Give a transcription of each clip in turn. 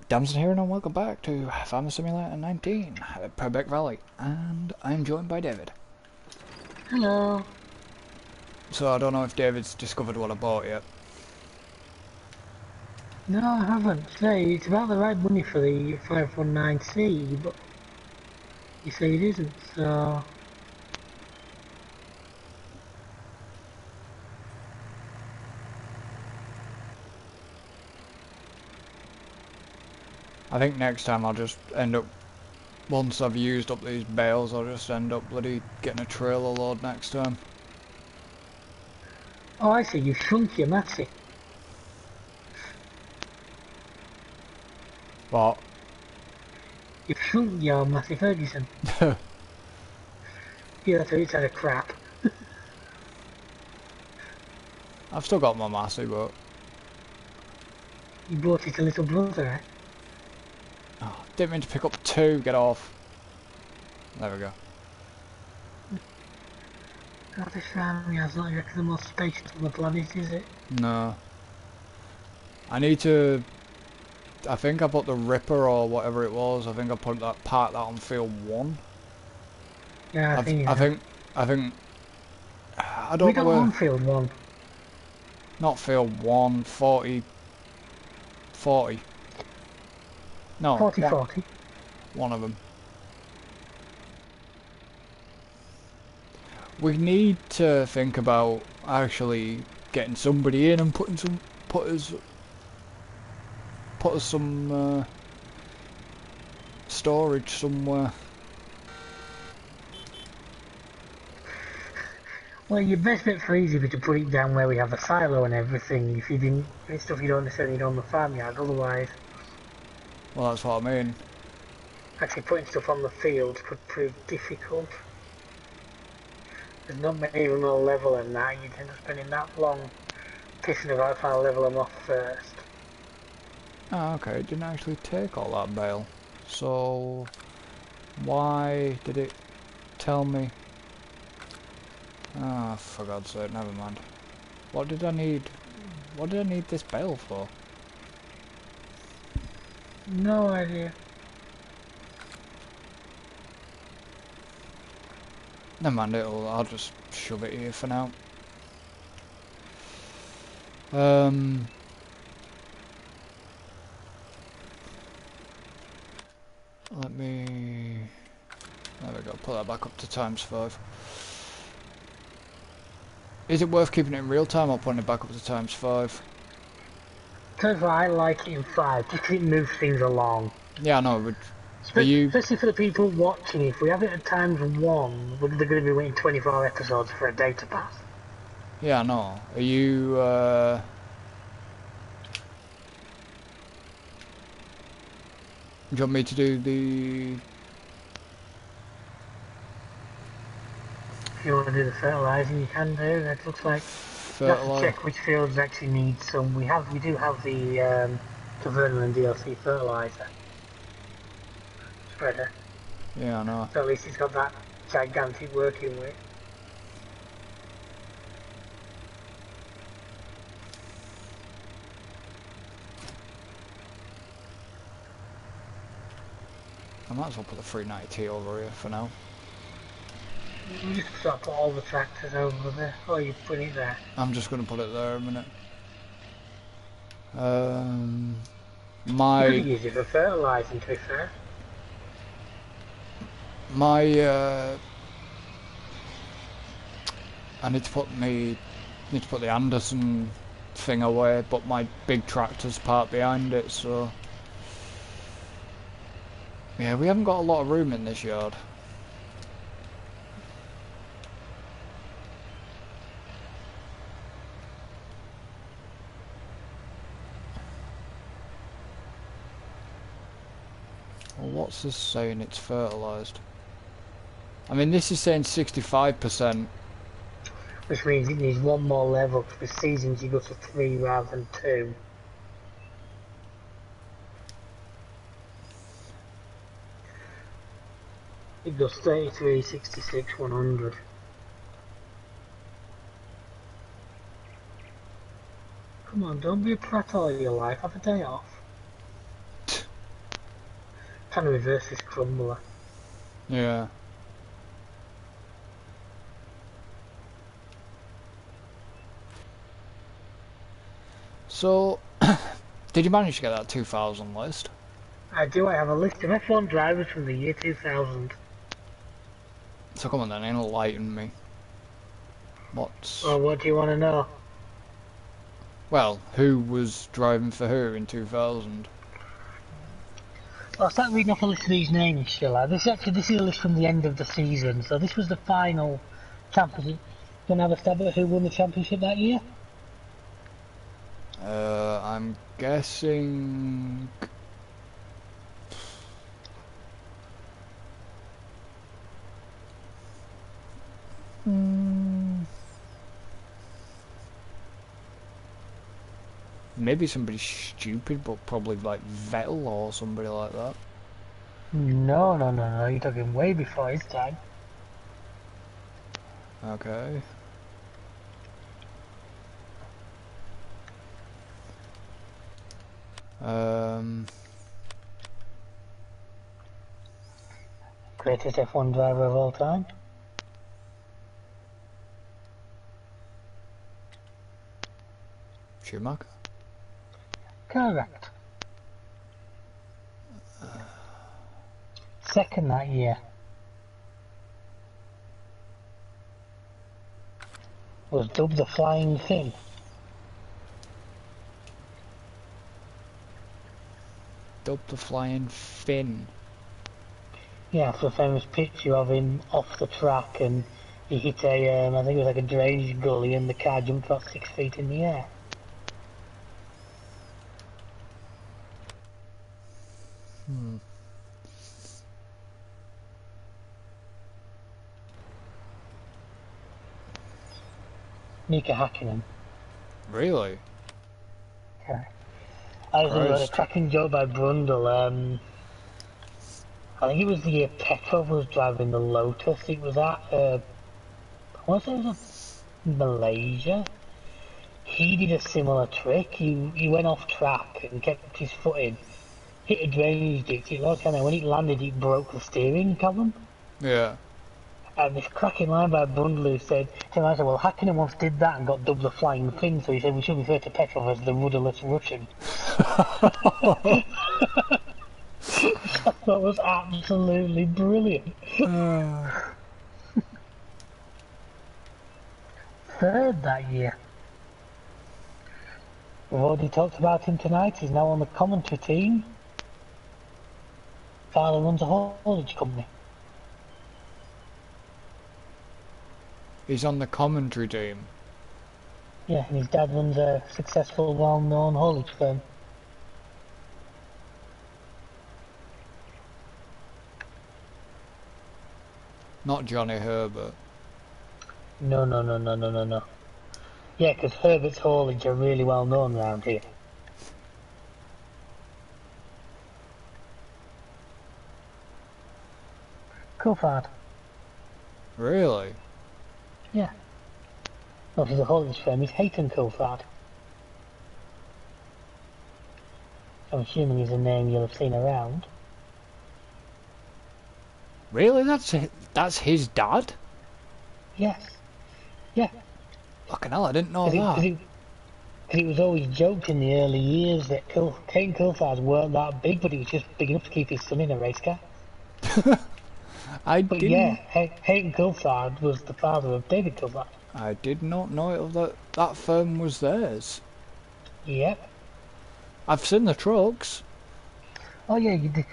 Damson here, and welcome back to Farming Simulator 19 at Purbeck Valley, and I'm joined by David. Hello. So I don't know if David's discovered what I bought yet. No, I haven't. Say, it's about the right money for the 519C, but you say it isn't, so... I think next time I'll just end up, once I've used up these bales, I'll just end up bloody getting a trailer load next time. Oh, I see, you've shrunk your Matty. What? You've shrunk your Matty Ferguson. Yeah, that's it's had a crap. I've still got my Massey, but... You bought it a little brother, eh? Oh, didn't mean to pick up two, get off. There we go. God, this family has not exactly the most spacious on the planet, is it? No. I need to... I think I put the Ripper or whatever it was, I think I put that part that on field 1. Yeah, I think I don't we know got where... on field 1. Not field 1, 40... 40. No, 40-40. one of them. We need to think about actually getting somebody in and put us some storage somewhere. Well, your best bet for easy would be to put it down where we have a silo and everything, if you didn't, it's stuff you don't necessarily need on the farmyard, otherwise... Well, that's what I mean. Actually putting stuff on the fields could prove difficult. There's not many of them all level and that, you'd end up spending that long pissing about trying to level them off first. Oh, okay, it didn't actually take all that bale. So, why did it tell me? Ah, for God's sake, never mind. What did I need this bale for? No idea. Never mind, I'll just shove it here for now. Let me... There we go, put that back up to ×5. Is it worth keeping it in real time or putting it back up to ×5? Turns out I like it in 5, just 'cause it moves things along. Yeah, I know, but... Especially for the people watching, if we have it at ×1, they're going to be waiting 24 episodes for a data pass. Yeah, I know. Are you, do you want me to do the... If you want to do the fertilising, you can do. It looks like you have to check which fields actually need some. We do have the Vernal and DLC fertiliser spreader. Yeah, I know. So at least it's got that gigantic working with. I might as well put the 390T over here for now. You just sort of put all the tractors over there. Oh, you put it there. I'm just going to put it there a minute. You could use it for fertilising, to be fair. I need to put the Anderson thing away, but my big tractor's parked behind it, so... Yeah, we haven't got a lot of room in this yard. Well, what's this saying it's fertilised? I mean, this is saying 65%. Which means it needs one more level, because with seasons you go to 3 rather than 2. It goes 33, 66, 100. Come on, don't be a prat all your life, have a day off. Trying to reverse this crumbler. Yeah. So, did you manage to get that 2000 list? I do. I have a list of F1 drivers from the year 2000. So come on then, enlighten me. What's... Well, what do you want to know? Well, who was driving for who in 2000? I'll start reading off a list of these names, shall I? This is a list from the end of the season, so this was the final championship. Do you want to have a stab at who won the championship that year? I'm guessing... Maybe somebody stupid, but probably like Vettel or somebody like that. No, no, no, no. You're talking way before his time. Okay. Greatest F1 driver of all time. Schumacher? Correct. Second that year was dubbed the Flying Finn. Dubbed the Flying Finn. Yeah, after the famous picture of him off the track and he hit a, I think it was like a drainage gully and the car jumped about 6 feet in the air. Mika Hakkinen. Really? Okay. I was a cracking joke by Brundle. I think it was the year Petrov was driving the Lotus. It was at, I want to say it was Malaysia. He did a similar trick. He went off track and kept his foot in, hit a drainage ditch. It looked, and when it landed, it broke the steering column. Yeah. And this cracking line by Brundle who said, well, Hakkinen once did that and got dubbed the Flying Finn, so he said we should refer to Petrov as the rudderless Russian. That was absolutely brilliant. Third that year. We've already talked about him tonight. He's now on the commentary team. Father runs a haulage company. He's on the commentary team. Yeah, and his dad runs a successful, well-known haulage firm. Not Johnny Herbert. No. Yeah, because Herbert's haulage are really well known around here. Coulthard. Really? Yeah. Obviously the haulage firm is Hayton Coulthard. I'm assuming is a name you'll have seen around. Really? That's his dad? Yes. Yeah. Fucking hell, I didn't know that. Because it was always joked in the early years that Hayton Coulthard weren't that big, but he was just big enough to keep his son in a race car. But yeah, Hayton Coulthard was the father of David Coulthard. I did not know that firm was theirs. Yep. I've seen the trucks. Oh yeah, you did.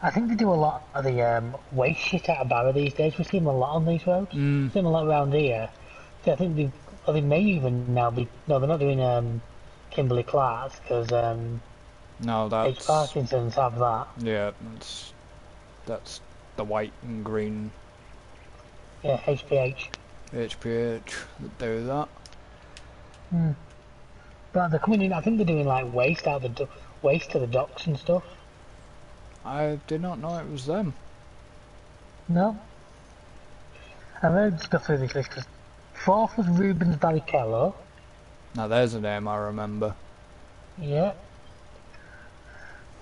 I think they do a lot of the waste shit out of Barra these days. We see them a lot on these roads. See them a lot around here. So I think they may even now be. No, they're not doing Kimberly Clark's because no, that's H. Parkinson's have that. Yeah, that's the white and green. Yeah, HPH. HPH that do that. But they're coming in. I think they're doing like waste out the waste to the docks and stuff. I did not know it was them. No. I read stuff through this list because fourth was Rubens Barrichello. Now there's a name I remember. Yeah.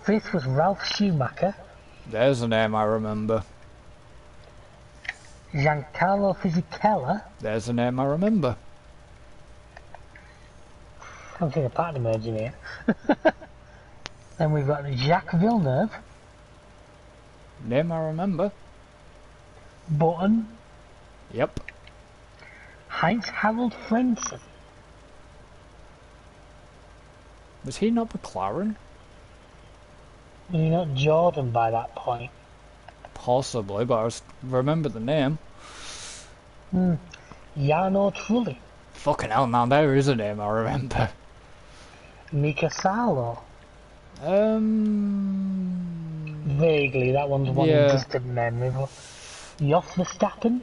Fifth was Ralph Schumacher. There's a name I remember. Giancarlo Fisichella. There's a name I remember. I'm thinking of pattern emerging here. Then we've got Jacques Villeneuve. Name I remember. Button. Yep. Heinz Harald Frentzen. Was he not McLaren? Was he not Jordan by that point? Possibly, but I remember the name. Jarno Trulli. Fucking hell, now there is a name I remember. Mika Salo. Vaguely, that one's one in distant memory. But Jos Verstappen.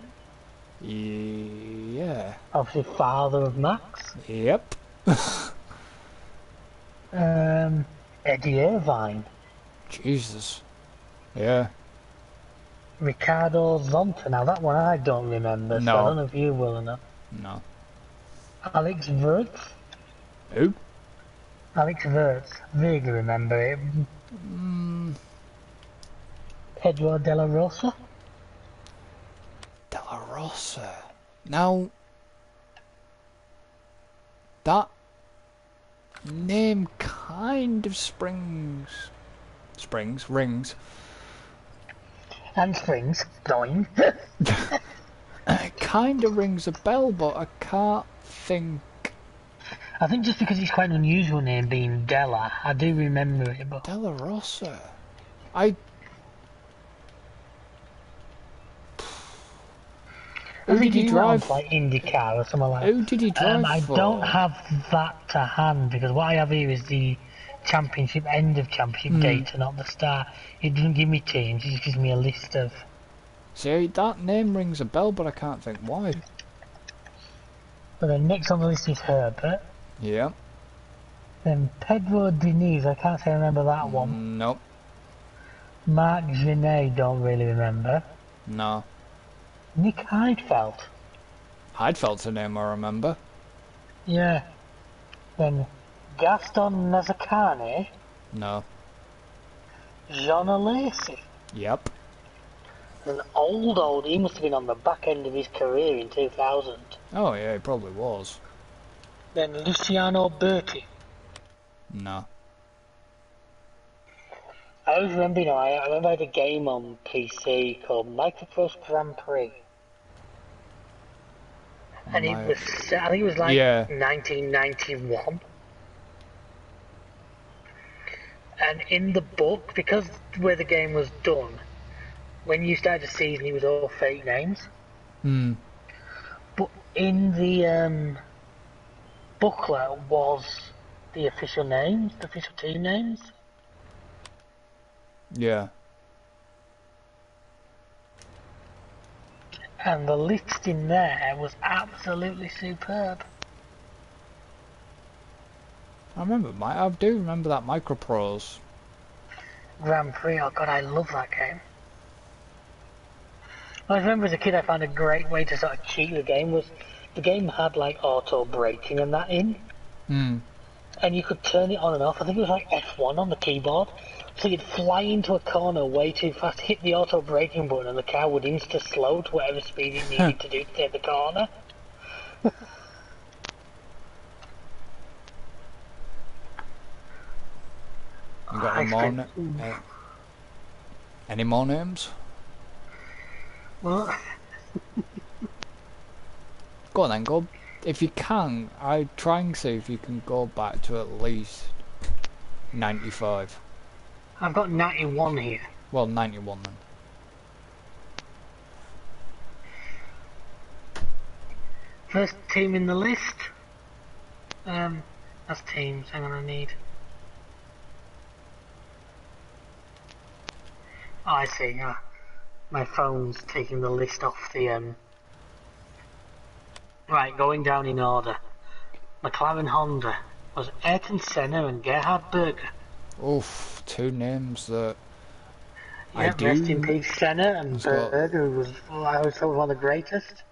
Yeah. Obviously, father of Max. Yep. Eddie Irvine. Jesus. Yeah. Ricardo Zonta. Now, that one I don't remember, so I don't know if you will or not. No. Alex Wirtz. Who? Alex Wirtz. Vaguely remember it. Pedro de la Rosa. De la Rosa. Now, that name kind of rings. And springs. Going. It kind of rings a bell, but I can't think. I think just because it's quite an unusual name being Della, I do remember it, but... De La Rosa. Who did he drive? Like IndyCar or something like that. Who did he drive for? I don't have that to hand, because what I have here is the championship, end of championship data, not the start. It doesn't give me teams, it just gives me a list of... See, that name rings a bell, but I can't think why. But then next on the list is Herbert. Yeah. Then Pedro Diniz, I can't say I remember that one. Nope. Mark Genet, don't really remember. No. Nick Heidfeld. Heidfeld's a name I remember. Yeah. Then Gaston Mazzacane. No. Jean Alesi. Yep. An old, he must have been on the back end of his career in 2000. Oh yeah, he probably was. Then Luciano Berti. No. I always remember, I remember I had a game on PC called Microcross Grand Prix. And it was, I think it was like 1991. And in the book, because where the game was done, when you started the season, it was all fake names. But in the booklet was the official names, the official team names. Yeah. And the list in there was absolutely superb. I do remember that Microprose. Grand Prix, oh god, I love that game. I remember as a kid I found a great way to sort of cheat the game was, the game had like auto braking and that in. And you could turn it on and off, I think it was like F1 on the keyboard. So you'd fly into a corner way too fast, hit the auto braking button and the car would insta-slow to whatever speed it needed to do to take the corner. You got any more names? What? Go on then, go. If you can, I try and see if you can go back to at least 95. I've got 91 here. Well, 91 then. First team in the list. That's teams. Hang on, I need. Oh, I see. My phone's taking the list off the. Right, going down in order. McLaren Honda was Ayrton Senna and Gerhard Berger. Oof, two names that I do. Rest in peace, Senna and Berger, who was one of the greatest.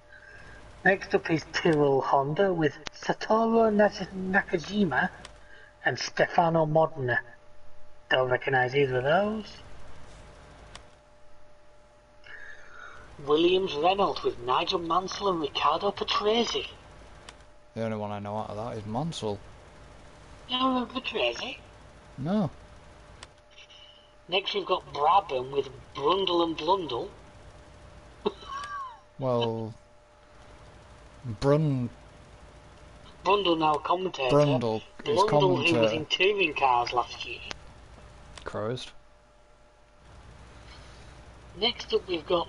Next up is Tyrrell Honda with Satoru Nakajima and Stefano Modena. Don't recognise either of those. Williams Reynolds with Nigel Mansell and Riccardo Patrese. The only one I know out of that is Mansell. You don't remember Patrese? No. Next we've got Brabham with Brundle and Blundell. Well, Brundle now commentator. Brundle is Blundell commentator. who was in touring cars last year. Christ. Next up we've got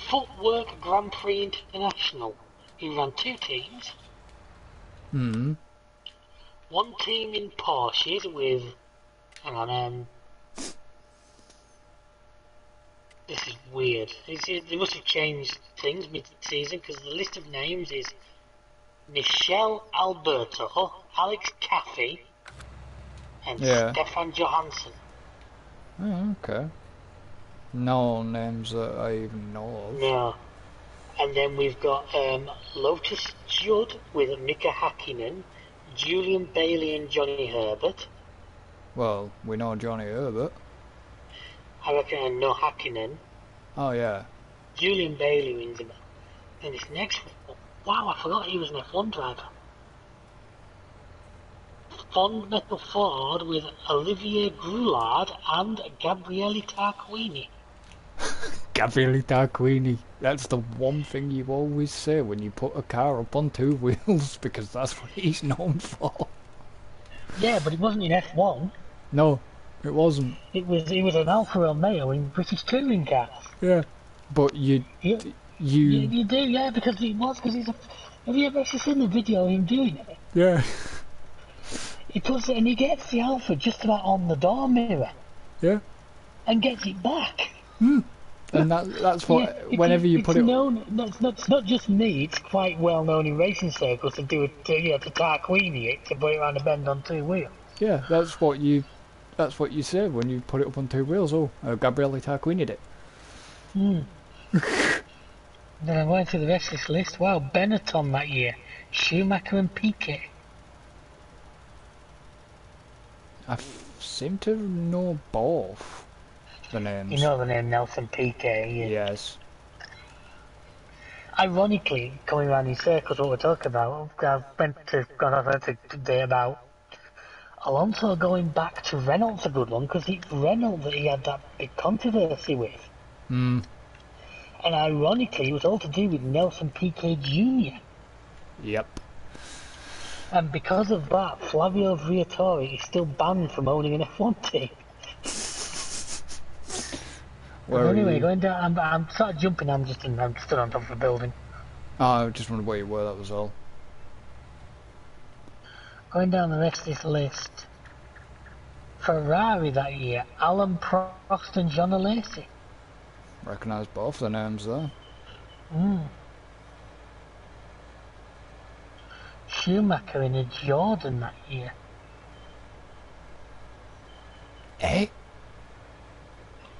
Footwork Grand Prix International, who ran 2 teams. Hmm. One team in Porsches with, hang on, this is weird. They must have changed things mid-season because the list of names is Michel Alberto, Alex Caffey, and Stefan Johansson. Oh, okay. No names that I even know of. No. And then we've got Lotus Judd with Mika Hakkinen, Julian Bailey and Johnny Herbert. Well, we know Johnny Herbert. I reckon I know Hakkinen. Oh, yeah. Julian Bailey rings a bell. And this next one, wow, I forgot he was an F1 driver. Fond Metal Ford with Olivier Groulard and Gabriele Tarquini. Gabriele Tarquini. That's the one thing you always say when you put a car up on 2 wheels, because that's what he's known for. Yeah, but it wasn't in F1. No, it wasn't. It was an Alfa Romeo in British touring cars. Yeah, but you do, yeah, because he's a... Have you ever seen the video of him doing it? Yeah. He puts it and he gets the Alfa just about on the door mirror. Yeah. And gets it back. Hmm. And that's what, whenever you put it... It's not just me, it's quite well known in racing circles to do it, to Tarquini it, to put it around a bend on 2 wheels. Yeah, that's what you say when you put it up on 2 wheels. Oh, Gabriele Tarquini'd it. Hmm. Then I went through the rest of this list. Wow, Benetton that year. Schumacher and Piquet. I seem to know both the names. You know the name Nelson Piquet, yeah. Yes. Ironically, coming around in circles, what we're talking about, I've gone over today about Alonso going back to Reynolds, a good one, because it's Reynolds that he had that big controversy with. Hmm. And ironically, it was all to do with Nelson Piquet Jr. Yep. And because of that, Flavio Briatore is still banned from owning an F1 team. Anyway, going down, I'm sort of jumping, I'm stood on top of a building. Oh, I just wondered where you were, that was all. Going down the rest of this list. Ferrari that year, Alan Prost and John Alesi. Recognise both the names there. Hmm. Schumacher in a Jordan that year. Eh?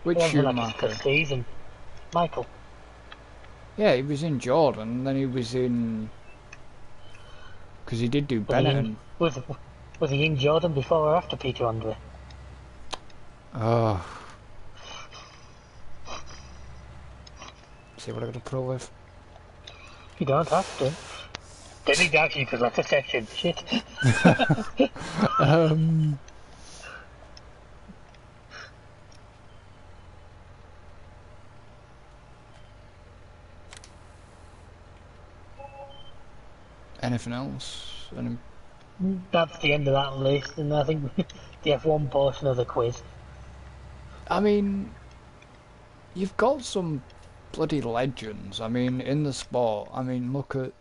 Which Schumacher? Like season. Michael. Yeah, he was in Jordan, then he was in... Because he did do Benetton. Was he in Jordan before or after Peter Andre? Oh. See what I gotta put up with? You don't have to. Didn't he actually because that's a section? Shit. Anything else? That's the end of that list, and I think the F1 portion of the quiz. I mean, you've got some bloody legends. I mean, in the sport. I mean, look at...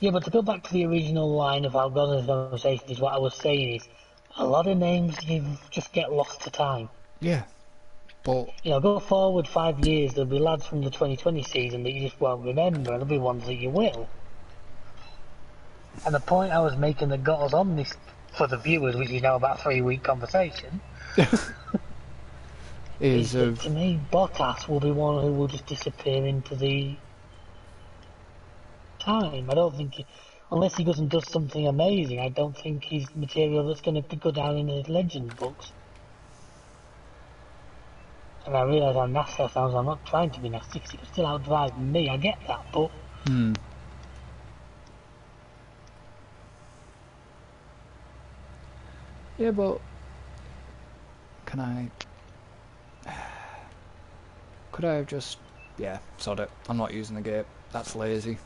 Yeah, but to go back to the original line of our conversation is what I was saying is, a lot of names you just get lost to time. Yeah, but... You know, go forward 5 years, there'll be lads from the 2020 season that you just won't remember, and there'll be ones that you will. And the point I was making that got us on this, for the viewers, which is now about a 3-week conversation, is that, to me, Bottas will be one who will just disappear into the time. I don't think, unless he goes and does something amazing, I don't think he's material that's going to go down in the legend books. And I realise how nasty I sound. I'm not trying to be nasty because it can still outdrive me. I get that, but yeah, but can I? Could I have just? Yeah, sod it. I'm not using the gate. That's lazy.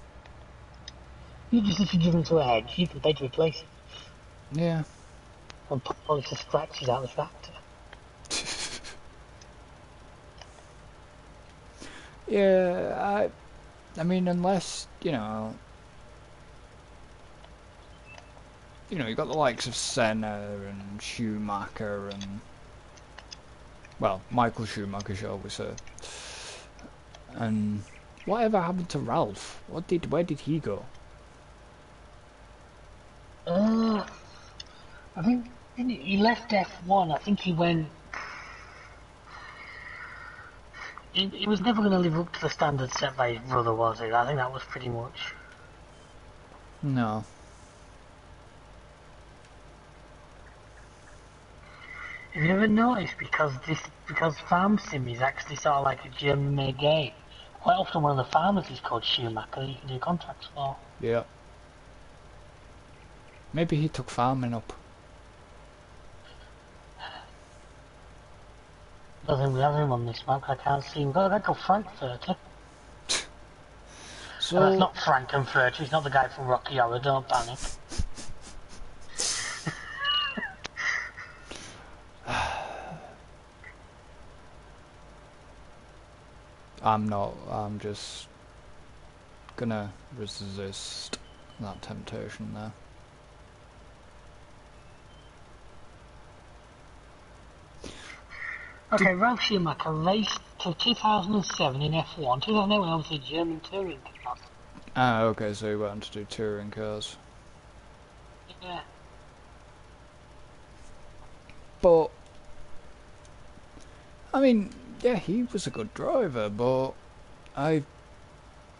you just if you give them to a hedge, you can pay to replace it Yeah. and polish the scratches out of the tractor. Yeah, I mean, unless you got the likes of Senna and Schumacher and well, Michael Schumacher, shall we say, and whatever happened to Ralph? Where did he go? I think he left F1. I think he went. He was never going to live up to the standards set by his brother, was he? I think that was pretty much. No. Have you ever noticed because Farm Sim is actually sort of like a German-made game? Quite often one of the farmers is called Schumacher. You can do contracts for. Yeah. Maybe he took farming up. I don't think we have him on this map. I can't see him. We've got a guy called Frankfurter. So And that's not Frankenfurter. He's not the guy from Rocky Horror. Don't panic. I'm not. I'm just gonna resist that temptation there. Okay, Ralph Schumacher raced to 2007 in F1. 2008 when obviously German touring cars. Ah, okay, so he went on to do touring cars. Yeah. But I mean, yeah, he was a good driver, but I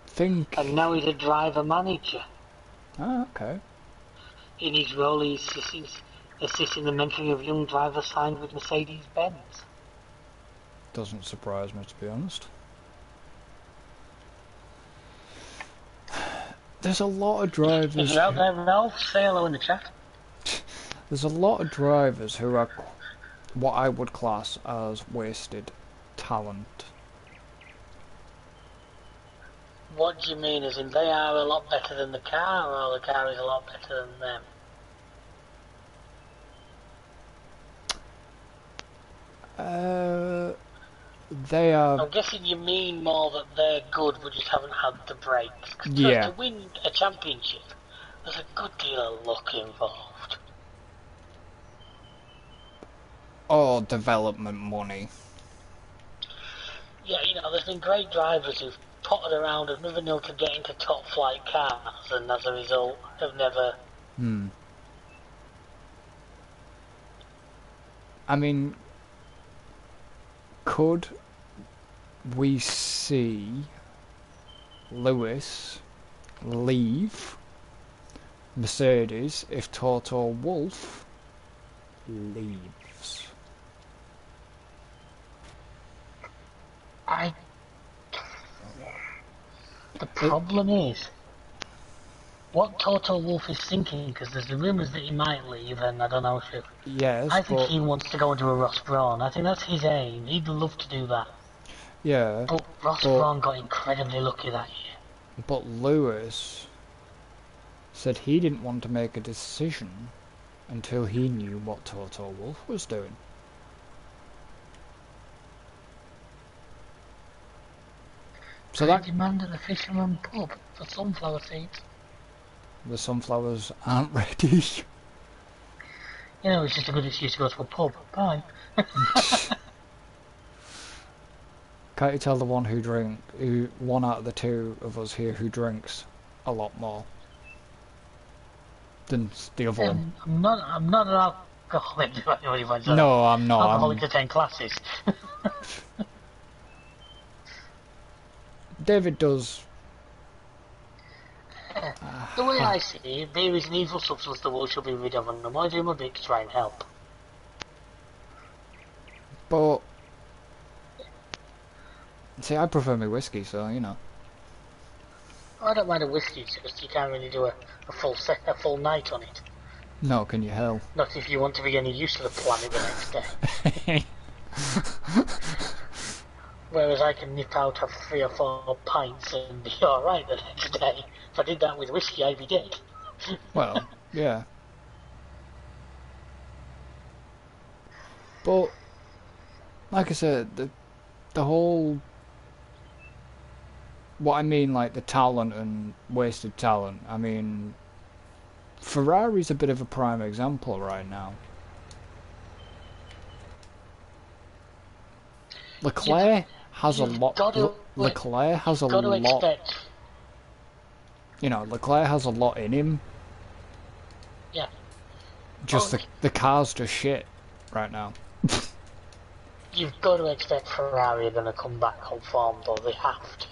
think. And now he's a driver manager. Ah, okay. In his role, he's assisting the mentoring of young drivers signed with Mercedes-Benz. Doesn't surprise me, to be honest. There's a lot of drivers. If you're out there, Ralph, say hello in the chat. There's a lot of drivers who are what I would class as wasted talent. What do you mean? As in they are a lot better than the car, or the car is a lot better than them? They are. I'm guessing you mean more that they're good, but just haven't had the breaks. Yeah. To win a championship, there's a good deal of luck involved. Or development money. Yeah, there's been great drivers who've potted around and never been able to get into top flight cars, and as a result, have never. I mean, could we see Lewis leave Mercedes if Toto Wolff leaves? The problem is what Toto Wolff is thinking, because there's the rumours that he might leave, and I don't know if. Yes, I think he wants to go into a Ross Brawn. I think that's his aim. He'd love to do that. Yeah. But Ross Brawn got incredibly lucky that year. But Lewis said he didn't want to make a decision until he knew what Toto Wolff was doing. So that demanded a fisherman pub for sunflower seeds. The sunflowers aren't ready. It's just a good excuse to go to a pub. Bye. Can't you tell the one one out of the two of us here who drinks a lot more than the other one? I'm not an alcoholic. No, I'm not. Alcoholic to 10 classes. David does. The way I see it, beer is an evil substance the world should be rid of, and I'm only doing my bit to try and help. But See, I prefer my whiskey, so you know. I don't mind a whiskey, it's just you can't really do a full night on it. No, can you hell? Not if you want to be any use to the planet the next day. Whereas I can nip out, have 3 or 4 pints and be alright the next day. If I did that with whiskey, I'd be dead. Well, yeah. But, like I said, the whole... What I mean, like, the talent and wasted talent, I mean... Ferrari's a bit of a prime example right now. Leclerc has a lot... Leclerc has a lot... You know, Leclerc has a lot in him. Yeah. Just the car's just shit right now. You've got to expect Ferrari are going to come back on form, though. They have to.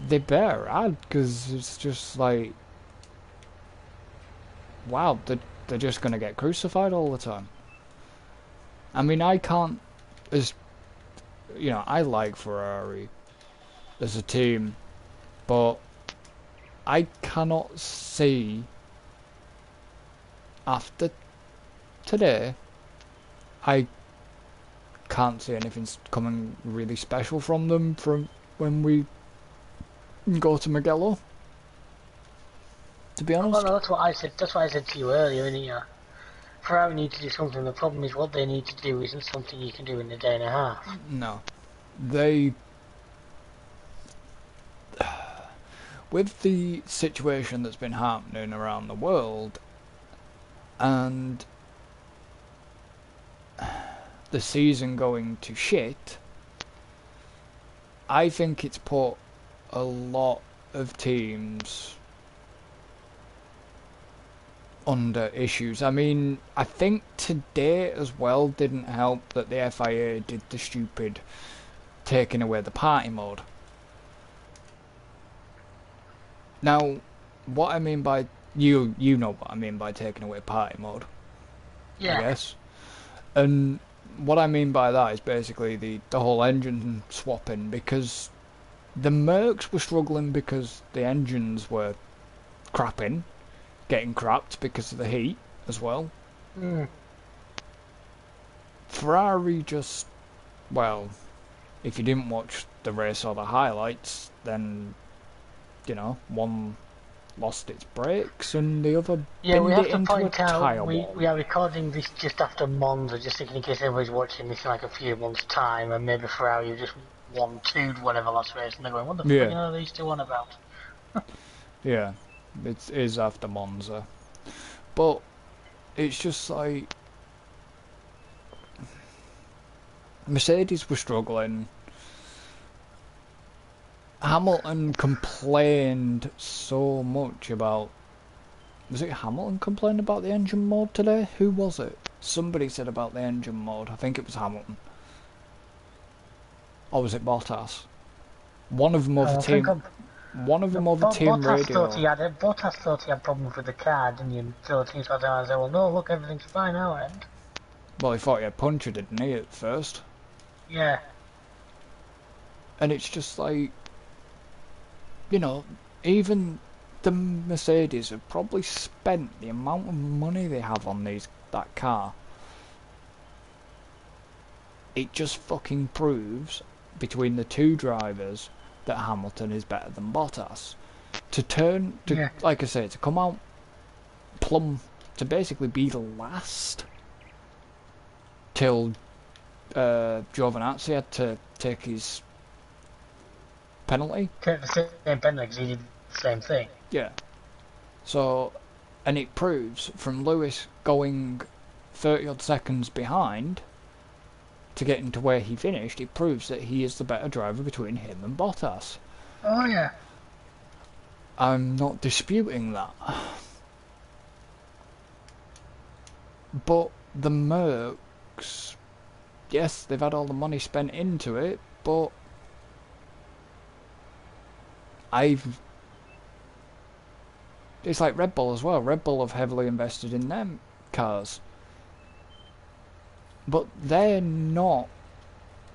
They better add, because it's just like... Wow, they're just going to get crucified all the time. I mean, I can't... As you know, I like Ferrari as a team, but I cannot see after today, I can't see anything coming really special from them from when we go to Mugello. To be honest. Well, that's what I said. That's what I said to you earlier. And Ferrari need to do something. The problem is what they need to do isn't something you can do in a day and a half. No, they. With the situation that's been happening around the world, and the season going to shit, I think it's put a lot of teams under issues. I mean, I think today as well didn't help that the FIA did the stupid taking away the party mode. Now, what I mean by you know what I mean by taking away party mode. Yeah. I guess. And what I mean by that is basically the whole engine swapping, because the Mercs were struggling because the engines were crapping, getting crapped because of the heat as well. Ferrari just, well, if you didn't watch the race or the highlights, then, you know, one lost its brakes and the other binned it into a tyre wall. We are recording this just after Monza, just in case everybody's watching this in like a few months' time, and maybe Ferrari just 1-2'd whatever last race, and they're going, what the fuck are these two on about? Yeah, it is after Monza. But it's just like... Mercedes were struggling. Hamilton complained so much about... Was it Hamilton complained about the engine mode today? Who was it? Somebody said about the engine mode. I think it was Hamilton. Or was it Bottas? One of them over team... One of them over team radio. Bottas thought he had problems with the car, didn't he? So the team started and said, well, no, look, everything's fine our end. Well, he thought he had punctured, didn't he, at first? Yeah. And it's just like... You know, even the Mercedes have probably spent the amount of money they have on that car. It just fucking proves, between the two drivers, that Hamilton is better than Bottas. Like I say, to come out plumb, to basically be the last till Giovinazzi had to take his penalty. Take the same penalty because he did the same thing. Yeah. So, and it proves from Lewis going 30 odd seconds behind to getting to where he finished, it proves that he is the better driver between him and Bottas. Oh yeah. I'm not disputing that. But the Mercs, yes, they've had all the money spent into it, but it's like Red Bull as well. Red Bull have heavily invested in them cars. But they're not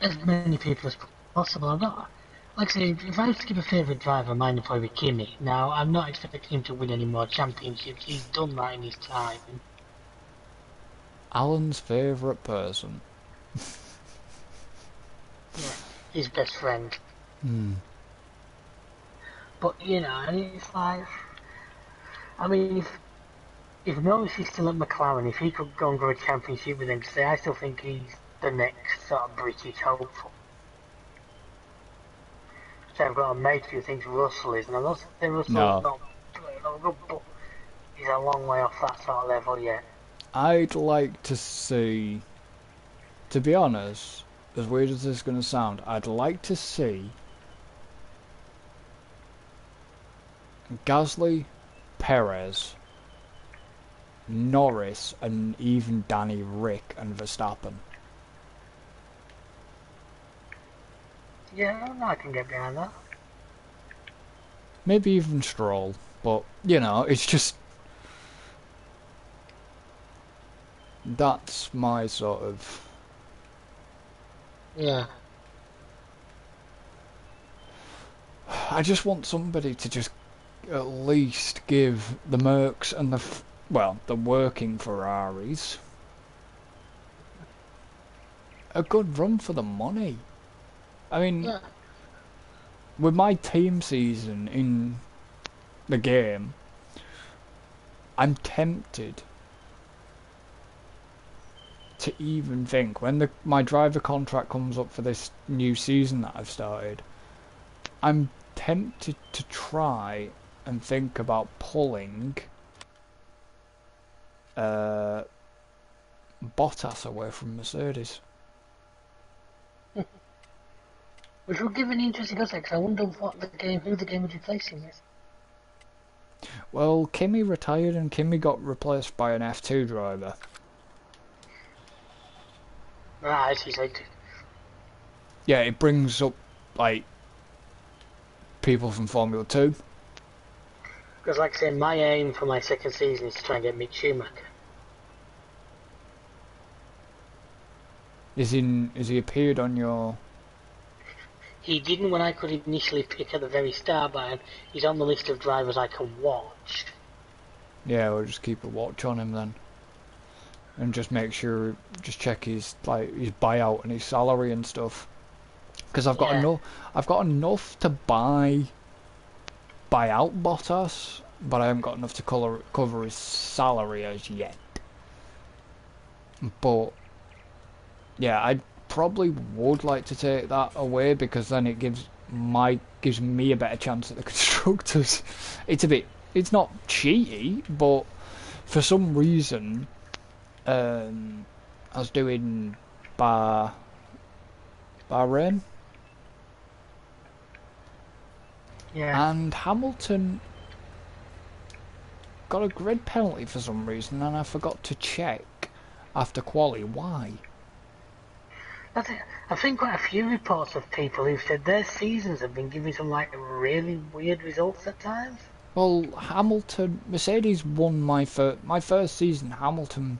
as many people as possible. I'm not, like I say, if I was to give a favourite driver, mine would probably be Kimi. Now, I'm not expecting him to win any more championships. He's done that in his time. Alan's favourite person. Yeah, his best friend. Hmm. But, you know, and it's like, I mean, if Norris is still at McLaren, if he could go and go a championship with him today, I still think he's the next sort of British hopeful. So I've got a mate who thinks Russell is, and I'm not saying Russell's not good, but he's a long way off that sort of level yet. I'd like to see, to be honest, as weird as this is going to sound, I'd like to see Gasly, Perez, Norris, and even Danny Rick and Verstappen. Yeah, I can get behind that. Maybe even Stroll, but, you know, it's just... That's my sort of... Yeah. I just want somebody to just at least give the Mercs and the working Ferraris a good run for the money. I mean, with my team season in the game, I'm tempted to even think, when my driver contract comes up for this new season that I've started, I'm tempted to try and think about pulling Bottas away from Mercedes. Which will give an interesting context, because I wonder who the game is replacing with. Well, Kimi retired and Kimi got replaced by an F2 driver. Right, he's like... Yeah, it brings up, like, people from Formula 2. Because, like I say, my aim for my second season is to try and get Mick Schumacher. Is he appeared on your... He didn't when I could initially pick at the very start, but he's on the list of drivers I can watch. Yeah, we'll just keep a watch on him then. And just make sure, just check his buyout and his salary and stuff. Because I've got enough to buy out Bottas, but I haven't got enough to cover his salary as yet. But yeah, I probably would like to take that away, because then it gives me a better chance at the constructors. It's not cheaty, but for some reason, I was doing Bahrain. Yeah. And Hamilton got a grid penalty for some reason, and I forgot to check after quali why. I've seen quite a few reports of people who've said their seasons have been giving some like really weird results at times. Well, Mercedes won my first season. Hamilton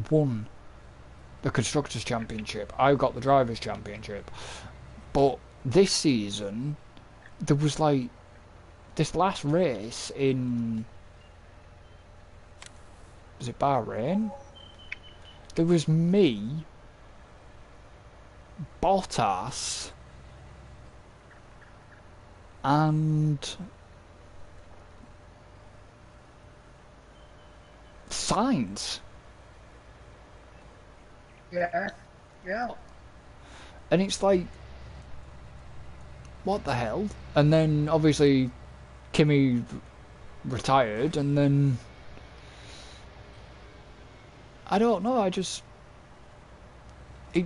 won the Constructors' Championship. I got the Drivers' Championship. But this season, there was like this last race in, was it Bahrain? There was me, Bottas, and Sainz. Yeah. And it's like, what the hell? And then obviously Kimi retired, and then I don't know, it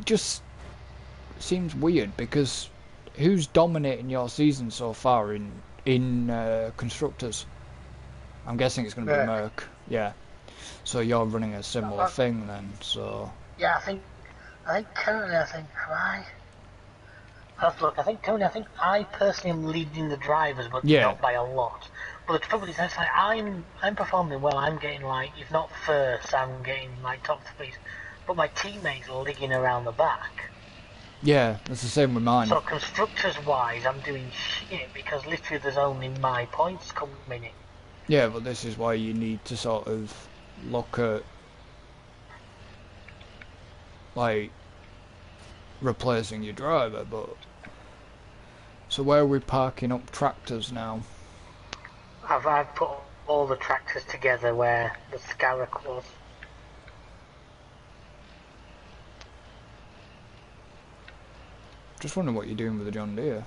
just seems weird, because who's dominating your season so far in constructors? I'm guessing it's going to be Merck. Yeah. So you're running a similar thing then. So. Yeah, I think currently I think currently I personally am leading the drivers, but not by a lot. But the trouble is, like I'm performing well. I'm getting like, if not first, I'm getting like top three. But my teammates are ligging around the back. Yeah, that's the same with mine. So constructors-wise, I'm doing shit because literally there's only my points coming in. Yeah, but this is why you need to sort of look at, like, replacing your driver, but... So where are we parking up tractors now? I've put all the tractors together where the Scarrock was. Just wondering what you're doing with the John Deere.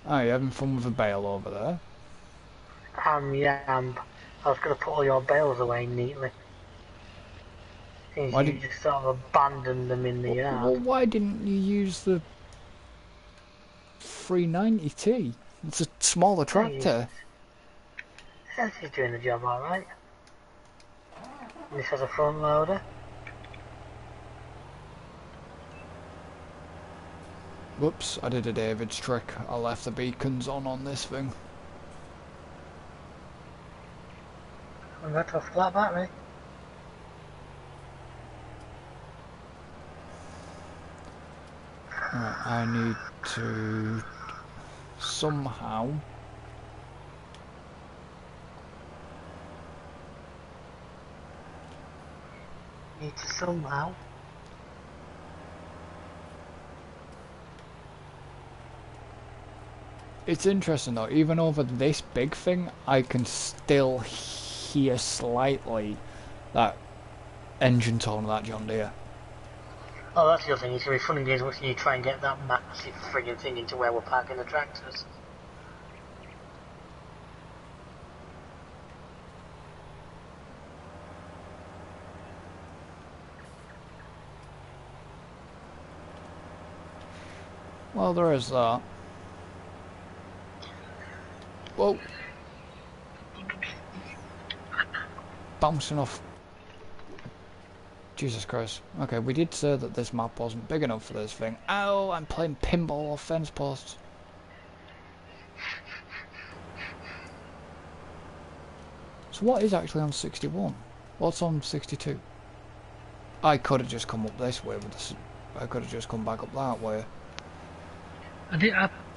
Oh, you're having fun with a bale over there? Yeah, I was going to put all your bales away neatly. Why You did... just sort of abandoned them in the yard. Well, why didn't you use the 390T? It's a smaller tractor. He's doing the job alright. This has a front loader. Whoops, I did a David's trick. I left the beacons on this thing. And that's a flat battery. Right, I need to somehow It's interesting though, even over this big thing, I can still hear slightly that engine tone of that John Deere. Oh, that's the other thing. It's going to be fun and games once you try and get that massive frigging thing into where we're parking the tractors. Well, there is that. Whoa. Bouncing off. Jesus Christ. Okay, we did say that this map wasn't big enough for this thing. Ow, I'm playing pinball off fence posts. So what is actually on 61? What's on 62? I could have just come up this way with this. I could have just come back up that way.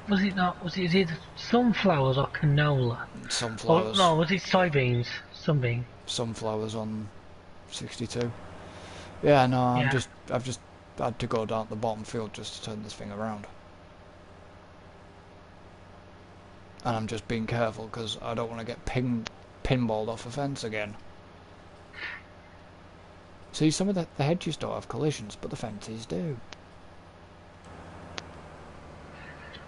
Was it either sunflowers or canola? Sunflowers. Oh, no, was it soybeans? Sunbeam. Sunflowers on 62. Yeah, no, Yeah. I've just had to go down the bottom field just to turn this thing around. And I'm just being careful because I don't want to get pinballed off a fence again. See, some of the hedges don't have collisions, but the fences do.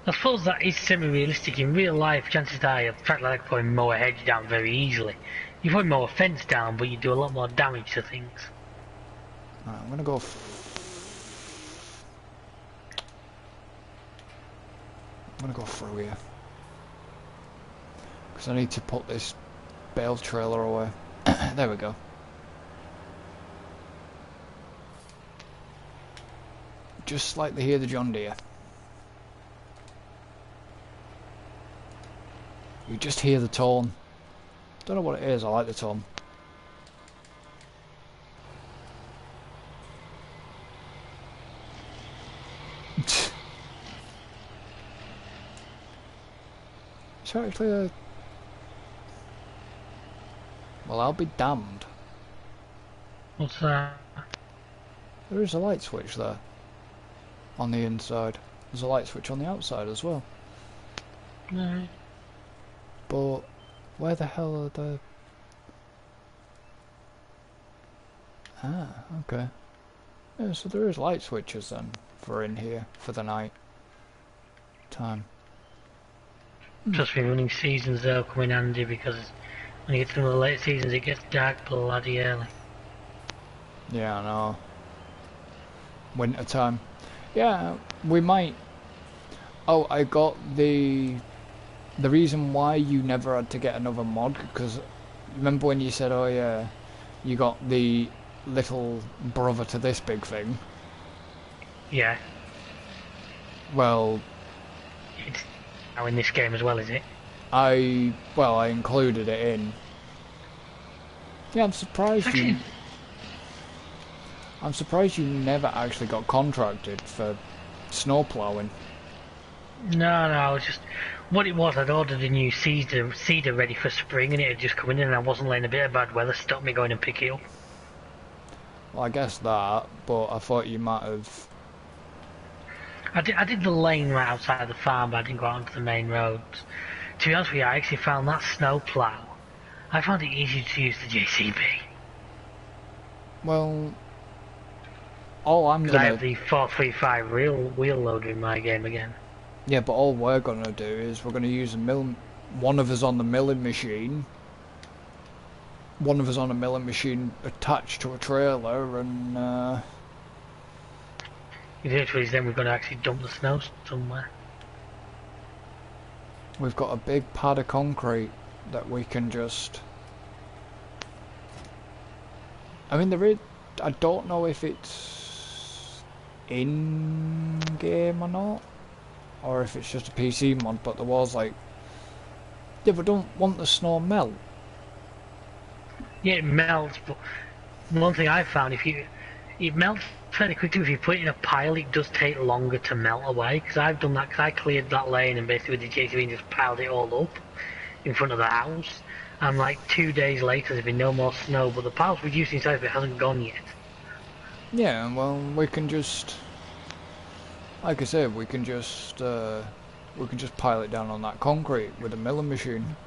I suppose that is semi-realistic. In real life, chances are a track like that could probably mow a hedge down very easily. You probably mow a fence down, but you do a lot more damage to things. Alright, I'm gonna go. I'm gonna go through here because I need to put this bale trailer away. There we go. Just slightly hear the John Deere. You just hear the tone. Don't know what it is, I like the tone. It's actually a... Well, I'll be damned. What's that? There is a light switch there. On the inside. There's a light switch on the outside as well. No. But where the hell are the... Ah, okay. Yeah, so there is light switches then for in here for the night time. Trust me, running seasons they'll come in handy because when you get to the late seasons it gets dark bloody early. Yeah, I know. Winter time. Yeah, we might... Oh, I got the reason why you never had to get another mod, because remember when you said, oh yeah, you got the little brother to this big thing? Yeah. Well... It's now in this game as well, is it? I included it in. Yeah, I'm surprised you... I'm surprised you never actually got contracted for snow ploughing. No, I was just... What it was, I'd ordered a new seeder ready for spring, and it had just come in, and I wasn't letting a bit of bad weather stop me going and pick it up. Well, I guess that, but I thought you might have... I did the lane right outside the farm, but I didn't go out onto the main roads. To be honest with you, I actually found that snow plough. I found it easier to use the JCB. Well, all I'm Because I gonna... have the 435 wheel loader in my game again. Yeah, but all we're gonna do is we're gonna use a mill... One of us on the milling machine. One of us on a milling machine attached to a trailer, and Eventually, then we're going to actually dump the snow somewhere. we've got a big pad of concrete that we can just... I mean, there is... I don't know if it's in-game or not, or if it's just a PC mod, but there was like... Yeah, but don't want the snow melt. Yeah, it melts, but one thing I found, it melts fairly quickly. If you put it in a pile, it does take longer to melt away. Because I've done that, because I cleared that lane and basically with the JCB and just piled it all up in front of the house. And like 2 days later, there's been no more snow, but the pile's reducing size, but it hasn't gone yet. Yeah, well, we can just... Like I said, we can just pile it down on that concrete with a milling machine.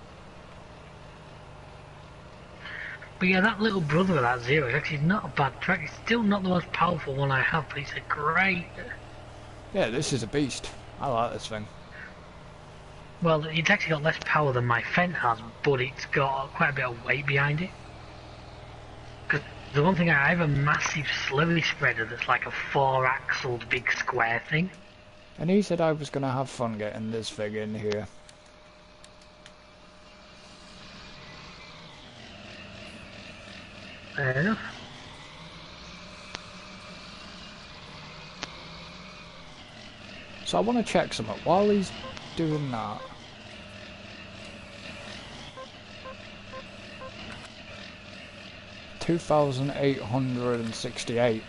But yeah, that little brother of that Zero is actually not a bad track. It's still not the most powerful one I have, but it's a great... Yeah, this is a beast. I like this thing. Well, it's actually got less power than my Fent has, but it's got quite a bit of weight behind it. Because the one thing, I have a massive slurry spreader that's like a 4-axled big square thing. And he said I was going to have fun getting this thing in here. Fair enough. So I want to check something while he's doing that. $2,868.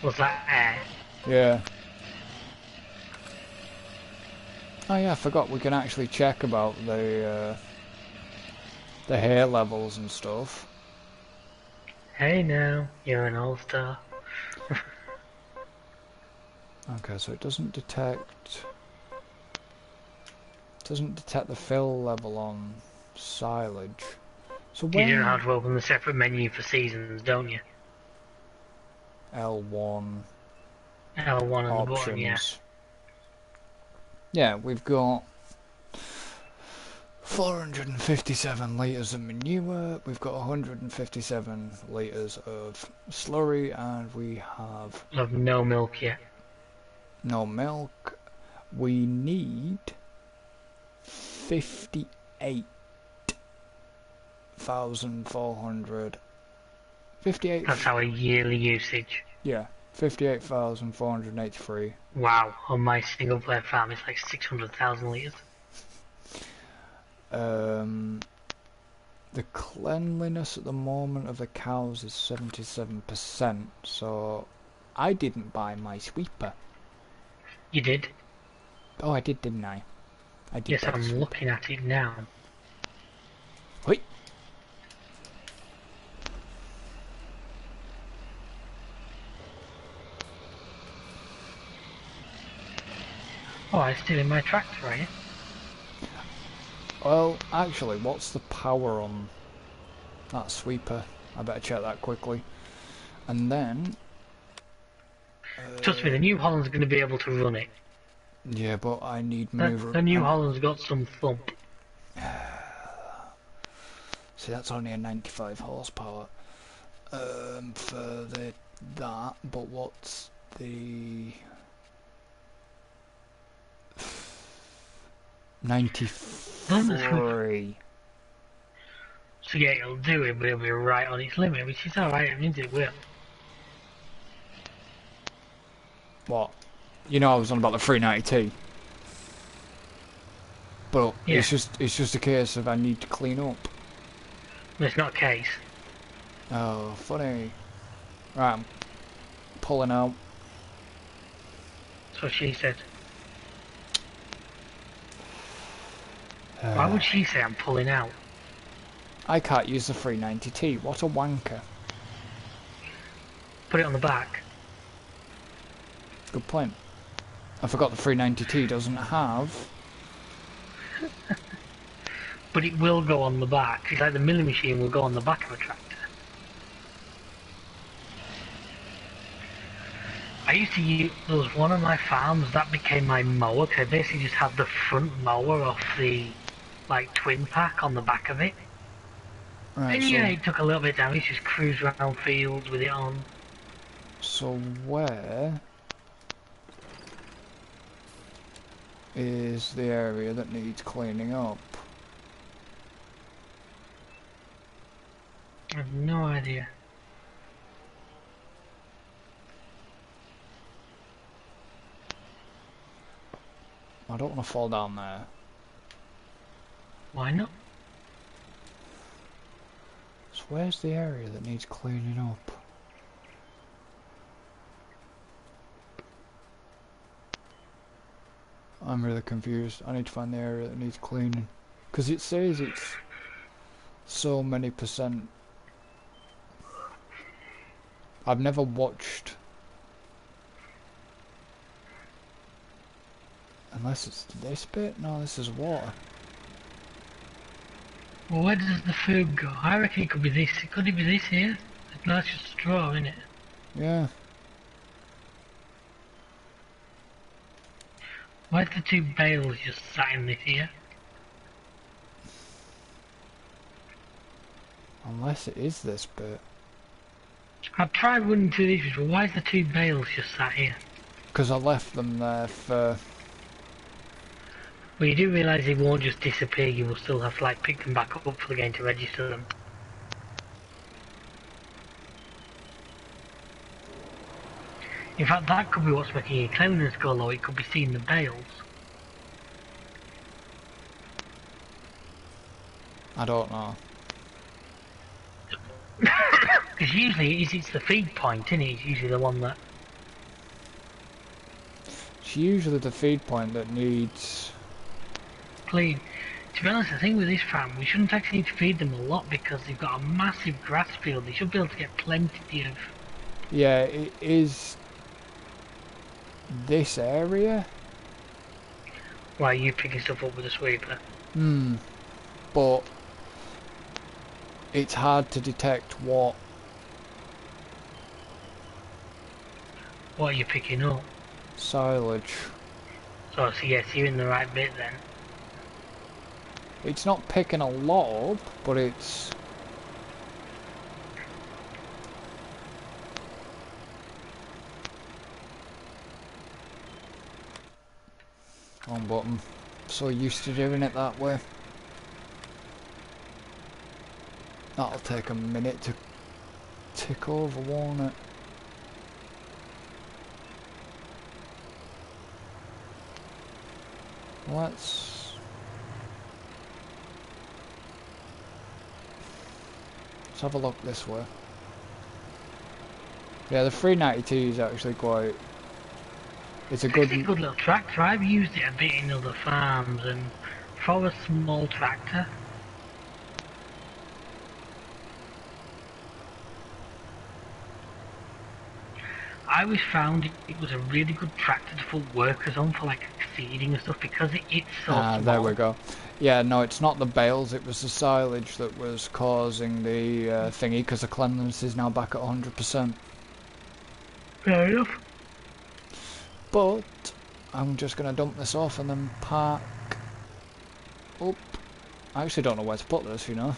Was that air? Yeah. Oh yeah, I forgot we can actually check about the hair levels and stuff. Hey now, you're an all-star. Okay, so it doesn't detect the fill level on silage. So when You know how to open the separate menu for seasons, don't you? L1 L1 on the options. bottom, yeah. Yeah, we've got 457 litres of manure, we've got 157 litres of slurry, and we have Of no milk yet. no milk. We need 58,400. 58. That's our yearly usage. Yeah, 58,483. Wow, on my single player farm it's like 600,000 litres. The cleanliness at the moment of the cows is 77%, so I didn't buy my sweeper. You did? Oh, I did, didn't I? I did. Yes, I'm looking at it now. Wait. Oh, I'm still in my tractor, are you? Well, actually, what's the power on that sweeper? I better check that quickly. And then... Trust me, the New Holland's going to be able to run it. Yeah, but I need maneuver... The New Holland's got some thump. See, that's only a 95 horsepower for that, but what's the... 93. So yeah, it'll do it, but it'll be right on its limit, which is alright, it means it will. What? You know I was on about the 392. But yeah. it's just a case of I need to clean up. It's not a case. Oh, funny. Right, I'm pulling out. That's what she said. Why would she say I'm pulling out? I can't use the 390T. What a wanker. Put it on the back. Good point. I forgot the 390T doesn't have... But it will go on the back. It's like the milling machine will go on the back of a tractor. I used to use, there was one of my farms that became my mower, because I basically just had the front mower off the, like, twin pack on the back of it. Right, And so, yeah, it took a little bit of damage, just cruise around fields with it on. so where is the area that needs cleaning up? I have no idea. I don't want to fall down there. Why not? So where's the area that needs cleaning up? I'm really confused. I need to find the area that needs cleaning. Because it says it's so many percent. I've never watched... Unless it's this bit? No, this is water. Well, where does the food go? I reckon it could be this. Could it be this here? No, that's just straw, isn't it? Yeah. Why's the two bales just sat in this here? Unless it is this bit. I've tried running through these before. Why's the two bales just sat here? Because I left them there for... Well, you do realise they won't just disappear. You will still have to like pick them back up for the game to register them. In fact, that could be what's making your cleanliness go low. It could be seeing the bales. I don't know. Because usually it's the feed point, isn't it? It's usually the one that... It's usually the feed point that needs... clean. To be honest, I think with this farm, we shouldn't actually need to feed them a lot because they've got a massive grass field. They should be able to get plenty of... Yeah, it is... this area? Why are you picking stuff up with a sweeper? But... it's hard to detect what... What are you picking up? silage. So yes, you're in the right bit then. It's not picking a lot up, but it's... wrong button. So used to doing it that way. That'll take a minute to tick over, won't it? Let's have a look this way. Yeah, the 390T is actually quite... it's a good... It's a good little tractor. I've used it a bit in other farms, and for a small tractor... I always found it was a really good tractor to put workers on for like seeding and stuff because it's so small. there we go. Yeah, no, it's not the bales, it was the silage that was causing the thingy, because the cleanliness is now back at 100%. Fair enough. But I'm just going to dump this off and then park up. I actually don't know where to put this, you know.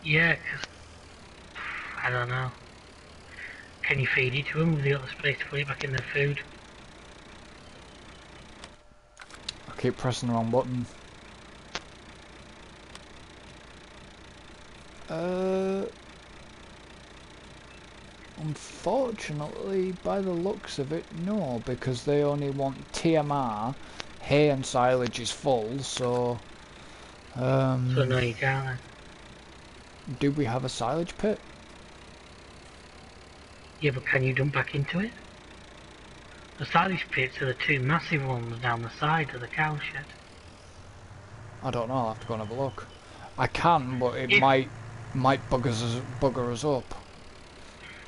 Yeah, 'cause I don't know. Can you feed it to them? Have they got the space to put it back in their food? I keep pressing the wrong button. Unfortunately, by the looks of it, no, because they only want TMR. Hay and silage is full, so... So no, you can't then. Do we have a silage pit? Yeah, but can you dump back into it? The silage pits are the two massive ones down the side of the cow shed. I don't know, I'll have to go and have a look. I can, but it If, might bugger us up.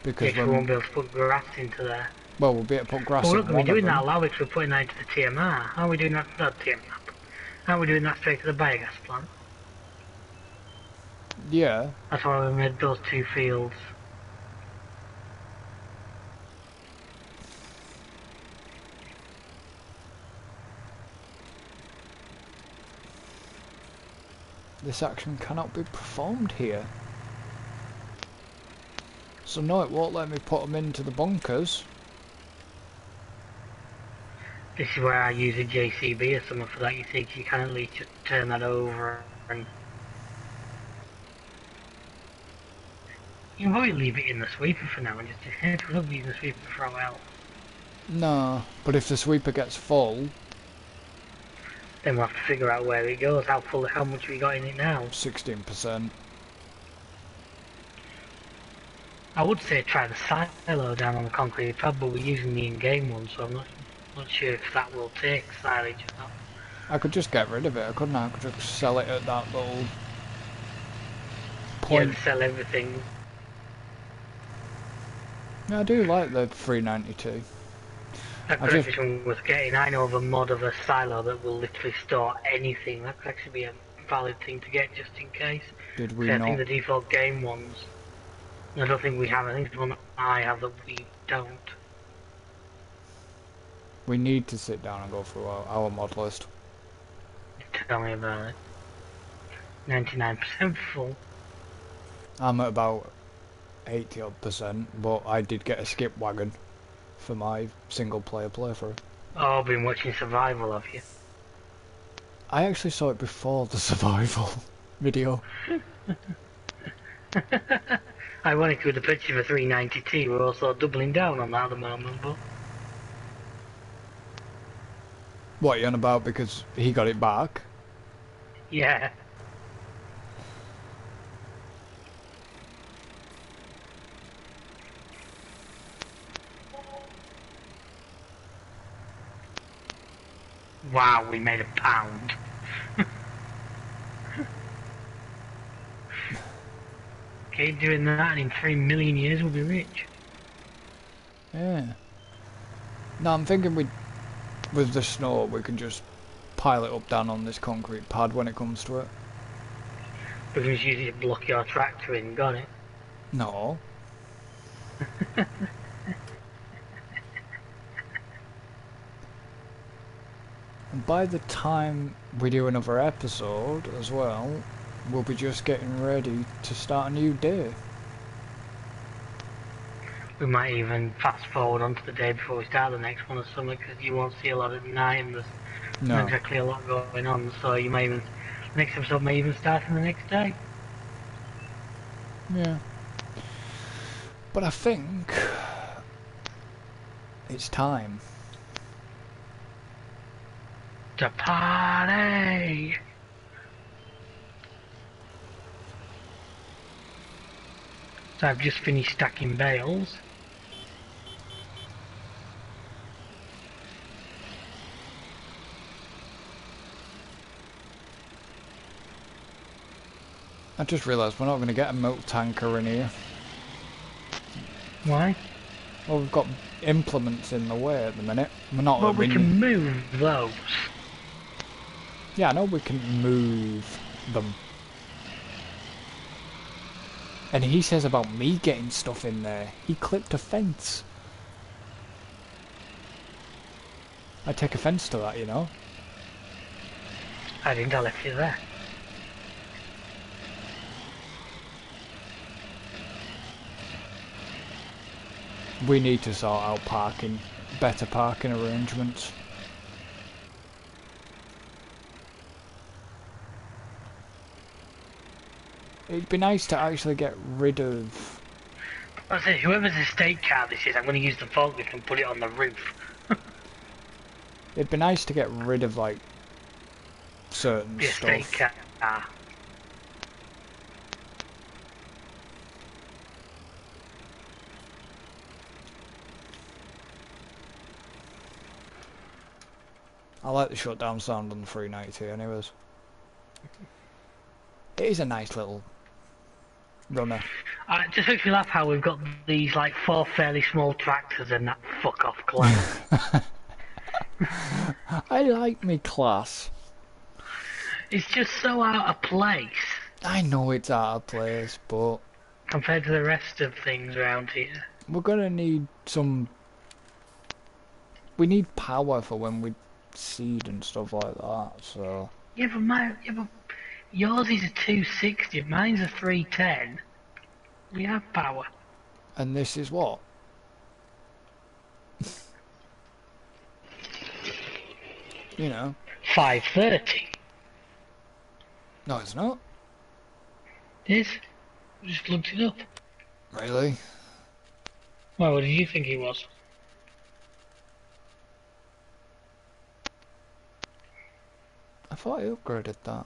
Because we won't be able to put grass into there. well, we'll be able to put grass Well, we're in not going to one be doing of that them. allow because we're putting that into the TMR. How are we doing that? Not TMR. How are we doing that straight to the biogas plant? Yeah. That's why we made those two fields. This action cannot be performed here. So no, it won't let me put them into the bunkers. This is where I use a JCB or something for that. You think you can at least just turn that over and you can probably leave it in the sweeper for now and just if we're not using the sweeper to throw out. No, but if the sweeper gets full, Then we'll have to figure out where it goes, how much we got in it now. 16%. I would say try the silo down on the concrete pad, but we're using the in-game one, so I'm not sure if that will take silage or not. I could just get rid of it, couldn't I? I could just sell it at that little Yeah, point. sell everything. Yeah, I do like the 392. That could actually be worth getting. I know of a mod of a silo that will literally store anything. That could actually be a valid thing to get just in case. Did we I not? think the default game ones, I don't think we have. I think it's one I have that we don't. We need to sit down and go through our mod list. Tell me about it. 99% full. I'm at about 80 odd %, but I did get a skip wagon for my single player playthrough. Oh, I've been watching Survival, have you? I actually saw it before the survival video. Ironically, with the picture of a 390T, we're also doubling down on that at the moment, but... What are you on about because he got it back? Yeah. Wow, we made £1. Keep doing that and in 3 million years we'll be rich. Yeah. No, I'm thinking with the snow we can just pile it up down on this concrete pad when it comes to it. We can just use it to block your tractor in, got it? No. And by the time we do another episode as well, we'll be just getting ready to start a new day. We might even fast forward onto the day before we start the next one or something, because you won't see a lot at night and there's not exactly a lot going on, so you may even, the next episode may even start on the next day. Yeah. But I think it's time To party! So I've just finished stacking bales. I just realised we're not going to get a milk tanker in here. Why? Well, we've got implements in the way at the minute. We're not. Well, we can move those. Yeah, I know we can move them. And he says about me getting stuff in there. He clipped a fence. I take offence to that, you know. I think I left you there. We need to sort out parking, better parking arrangements. It'd be nice to actually get rid of... I said, whoever's estate car this is, I'm going to use the forklift and put it on the roof. It'd be nice to get rid of, like, certain The estate stuff. car. I like the shutdown sound on the 390 anyways. It is a nice little runner. It just makes me laugh how we've got these like 4 fairly small tractors and that fuck off class. I like me class. It's just so out of place. I know it's out of place, but compared to the rest of things around here. We're gonna need some... We need power for when we seed and stuff like that, so... Yeah, but yours is a 260, mine's a 310. We have power. And this is what? You know. 530. No, it's not. It is. I just looked it up. Really? Well, what did you think it was? I thought I upgraded that.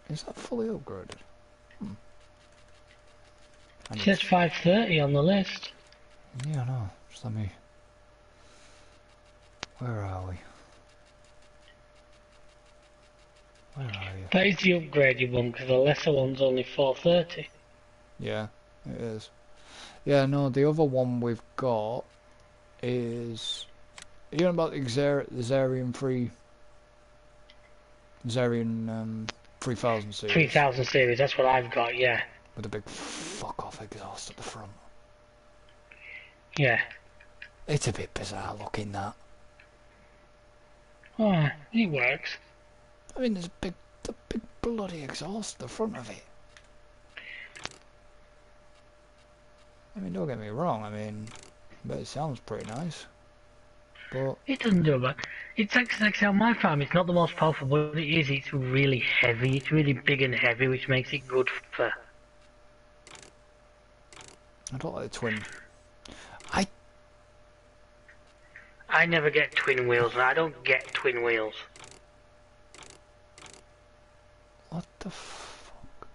Is that fully upgraded? It says 530 on the list. Yeah, I know. Just let me... Where are we? Where are you? That is the upgraded one, because the lesser one's only 430. Yeah, it is. Yeah, no, the other one we've got is... You know about the Xarian 3000 series? 3000 series, that's what I've got, yeah. With a big fuck-off exhaust at the front. Yeah. It's a bit bizarre looking, that. Oh, it works. I mean, there's a big bloody exhaust at the front of it. I mean, don't get me wrong, I mean, but it sounds pretty nice. But it doesn't do that. It's like on my farm, it's not the most powerful, but it is. It's really heavy. It's really big and heavy, which makes it good for... I don't like the twin. I never get twin wheels, and I don't get twin wheels. What the fuck?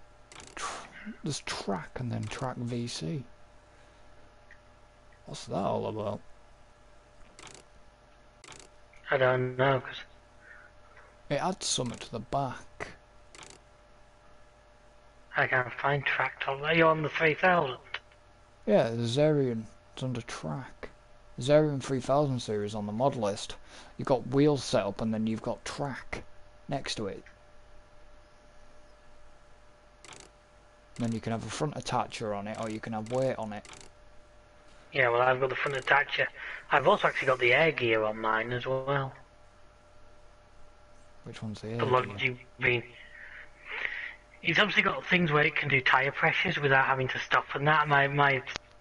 There's track and then track VC. What's that all about? I don't know, because... It adds something to the back. I can't find track. Are you on the 3000? Yeah, the Xarian. It's under track. The Xarian 3000 series on the mod list. You've got wheels set up and then you've got track next to it. And then you can have a front attacher on it, or you can have weight on it. Yeah, well, I've got the front attacher. I've also actually got the air gear on mine as well. Which one's the air gear? It's obviously got things where it can do tyre pressures without having to stop, and that my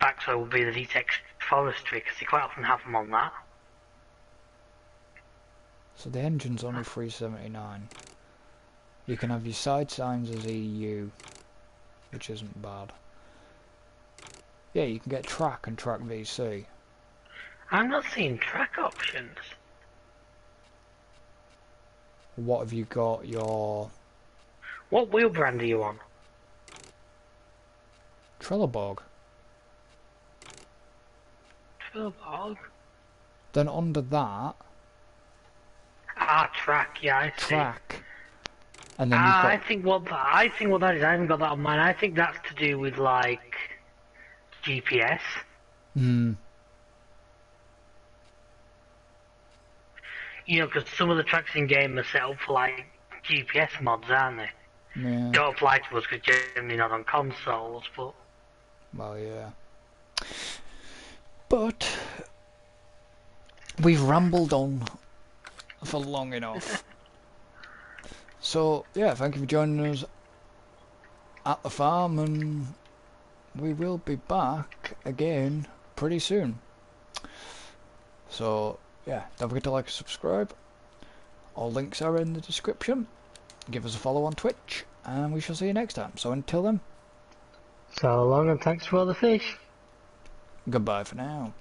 backstory will be the detect forestry, because they quite often have them on that. So the engine's only 379. You can have your side signs as EU, which isn't bad. Yeah, you can get track and track VC. I'm not seeing track options. What have you got? Your... What wheel brand are you on? Trelleborg. Trelleborg? Then under that... Track, yeah, I see. Track. And then you've got... I think what that is, I haven't got that on mine. I think that's to do with, like, GPS. Hmm. You know, because some of the tracks in game are set up for, like, GPS mods, aren't they? Yeah. Don't apply to us because generally not on consoles, but... Well, yeah. But... We've rambled on for long enough. So, yeah, thank you for joining us at the farm, and we will be back again pretty soon. So, yeah, don't forget to like and subscribe. All links are in the description. Give us a follow on Twitch, and we shall see you next time. So until then, so long and thanks for all the fish. goodbye for now.